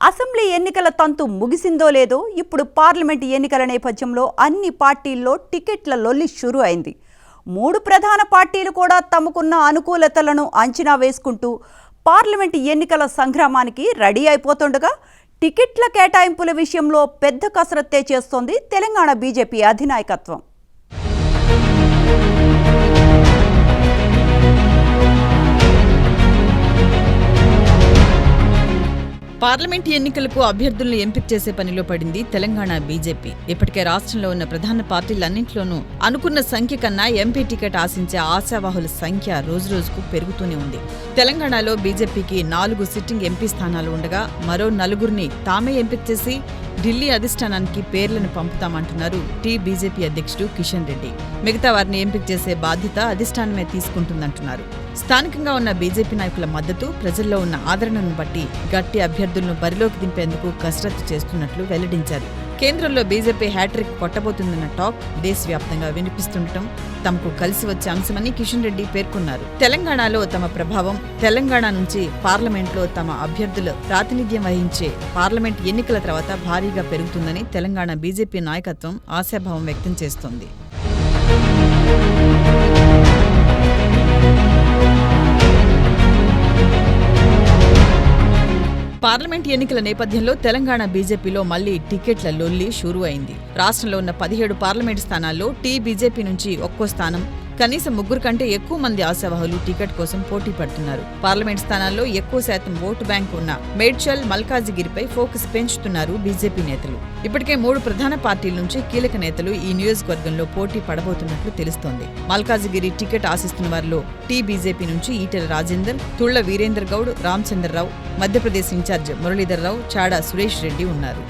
Assembly ఎన్నికల తంతు ముగిసిందో లేదో ఇప్పుడు పార్లమెంట్ ఎన్నికల నేపథ్యంలో అన్ని పార్టీల్లో టికెట్ల లొల్లి షురు అయింది. 3 ప్రధాన పార్టీలు కూడా తమకున్న అనుకూలతలను అంచనా వేసుకుంటూ పార్లమెంట్ ఎన్నికల సంగ్రామానికి రెడీ అయిపోతుండగా టికెట్ల కేటాయింపుల విషయంలో పెద్ద కసరత్తే చేస్తోంది తెలంగాణ బీజేపీ అధినాయకత్వం. పార్లమెంట్ ఎన్నికలకు అభ్యర్థులను ఎంపిక చేసే పనిలో పడింది తెలంగాణ బీజేపీ. ఇప్పటికే రాష్ట్రంలో ఉన్న ప్రధాన పార్టీలన్నింటిలోనూ అనుకున్న సంఖ్య కన్నా ఎంపీ టికెట్ ఆశించే ఆశావాహుల సంఖ్య రోజురోజుకు పెరుగుతూనే ఉంది. తెలంగాణలో బీజేపీకి 4 సిట్టింగ్ ఎంపీ స్థానాలు ఉండగా మరో 4 తామే ఎంపిక చేసి ఢిల్లీ అధిష్టానానికి పేర్లను పంపుతామంటున్నారు బీజేపీ అధ్యక్షుడు కిషన్ రెడ్డి. మిగతా వారిని ఎంపిక చేసే బాధ్యత అధిష్టానమే తీసుకుంటుందంటున్నారు. స్థానికంగా ఉన్న బీజేపీ నాయకుల మద్దతు, ప్రజల్లో ఉన్న ఆదరణను బట్టి గట్టి అభ్యర్థులను బరిలోకి దింపేందుకు కసరత్తు చేస్తున్నట్లు వెల్లడించారు. కేంద్రంలో బీజేపీ హ్యాట్రిక్ కొట్టబోతుందన్న టాక్ దేశవ్యాప్తంగా వినిపిస్తుండటం తమకు కలిసి వచ్చే అంశమని కిషన్ రెడ్డి పేర్కొన్నారు. తెలంగాణలో తమ ప్రభావం, తెలంగాణ నుంచి పార్లమెంట్లో తమ అభ్యర్థులు ప్రాతినిధ్యం వహించే పార్లమెంట్ ఎన్నికల తర్వాత భారీగా పెరుగుతుందని తెలంగాణ బీజేపీ నాయకత్వం ఆశాభావం వ్యక్తం చేస్తోంది. పార్లమెంట్ ఎన్నికల నేపథ్యంలో తెలంగాణ బీజేపీలో మళ్లీ టికెట్ల లొల్లి షురు అయింది. రాష్ట్రంలో ఉన్న 17 పార్లమెంట్ స్థానాల్లో బీజేపీ నుంచి ఒక్కో స్థానం, కనీసం 3 కంటే ఎక్కువ మంది ఆశావాహులు టికెట్ కోసం పోటీ పడుతున్నారు. పార్లమెంట్ స్థానాల్లో ఎక్కువ శాతం ఓటు బ్యాంక్ ఉన్న మేడ్చల్, మల్కాజిగిరిపై ఫోకస్ పెంచుతున్నారు బీజేపీ నేతలు. ఇప్పటికే 3 ప్రధాన పార్టీల నుంచి కీలక నేతలు ఈ నియోజకవర్గంలో పోటీ పడబోతున్నట్లు తెలుస్తోంది. మల్కాజిగిరి టికెట్ ఆశిస్తున్న వారిలో బీజేపీ నుంచి ఈటెల రాజేందర్, తుళ్ల వీరేందర్ గౌడ్, రామచంద్రరావు, మధ్యప్రదేశ్ ఇన్ఛార్జ్ మురళీధర్ రావు, చాడా సురేష్ రెడ్డి ఉన్నారు.